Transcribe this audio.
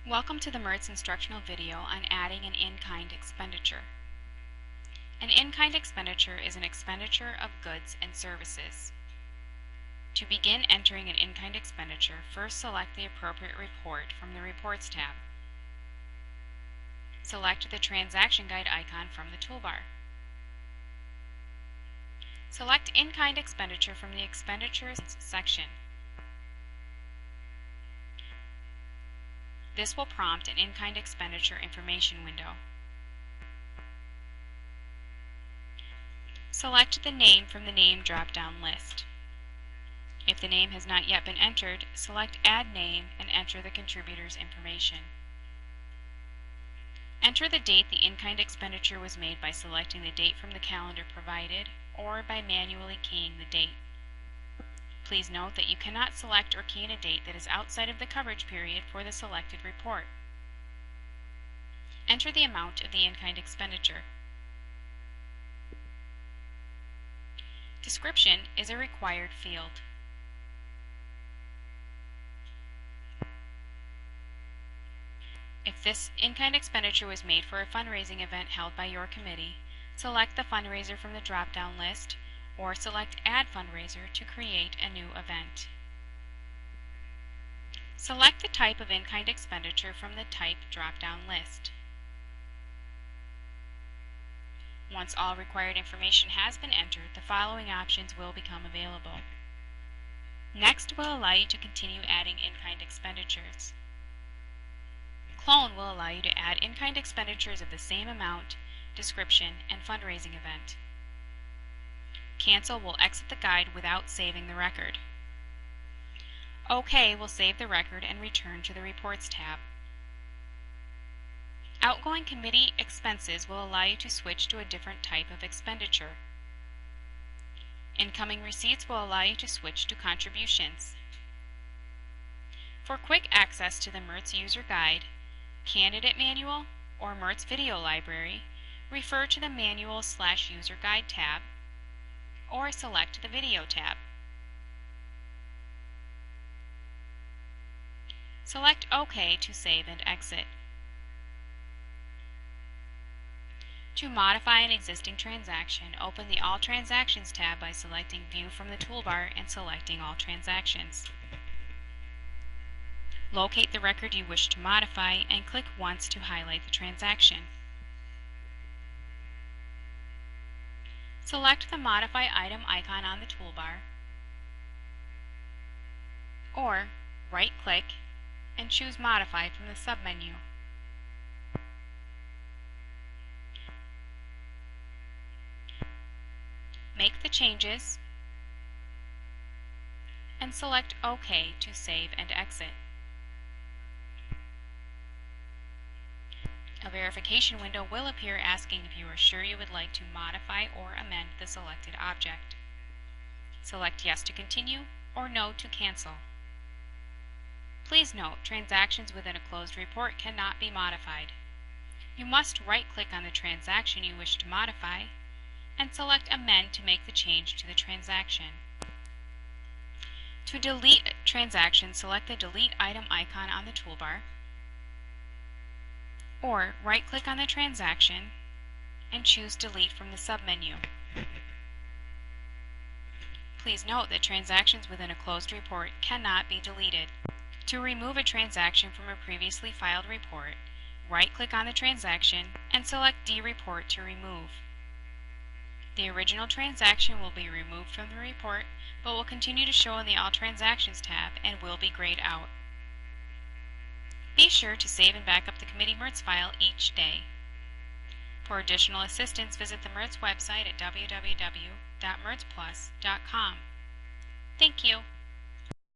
Welcome to the MERTS instructional video on adding an in-kind expenditure. An in-kind expenditure is an expenditure of goods and services. To begin entering an in-kind expenditure, first select the appropriate report from the Reports tab. Select the Transaction Guide icon from the toolbar. Select In-Kind Expenditure from the Expenditures section. This will prompt an in-kind expenditure information window. Select the name from the Name drop-down list. If the name has not yet been entered, select Add Name and enter the contributor's information. Enter the date the in-kind expenditure was made by selecting the date from the calendar provided or by manually keying the date. Please note that you cannot select or key in a date that is outside of the coverage period for the selected report. Enter the amount of the in-kind expenditure. Description is a required field. If this in-kind expenditure was made for a fundraising event held by your committee, select the fundraiser from the drop-down list or select Add Fundraiser to create a new event. Select the type of in-kind expenditure from the Type drop-down list. Once all required information has been entered, the following options will become available. Next will allow you to continue adding in-kind expenditures. Clone will allow you to add in-kind expenditures of the same amount, description, and fundraising event. Cancel will exit the guide without saving the record. OK will save the record and return to the Reports tab. Outgoing committee expenses will allow you to switch to a different type of expenditure. Incoming receipts will allow you to switch to contributions. For quick access to the MERTS User Guide, Candidate Manual, or MERTS Video Library, refer to the Manual/User Guide tab or select the Video tab. Select OK to save and exit. To modify an existing transaction, open the All Transactions tab by selecting View from the toolbar and selecting All Transactions. Locate the record you wish to modify and click once to highlight the transaction. Select the Modify Item icon on the toolbar, or right-click and choose Modify from the submenu. Make the changes and select OK to save and exit. A verification window will appear asking if you are sure you would like to modify or amend the selected object. Select Yes to continue or No to cancel. Please note, transactions within a closed report cannot be modified. You must right-click on the transaction you wish to modify and select Amend to make the change to the transaction. To delete a transaction, select the Delete Item icon on the toolbar, or right-click on the transaction and choose Delete from the submenu. Please note that transactions within a closed report cannot be deleted. To remove a transaction from a previously filed report, right-click on the transaction and select D-Report to remove. The original transaction will be removed from the report, but will continue to show in the All Transactions tab and will be grayed out. Be sure to save and back up the committee MERTS file each day. For additional assistance, visit the MERTS website at www.mertsplus.com. Thank you.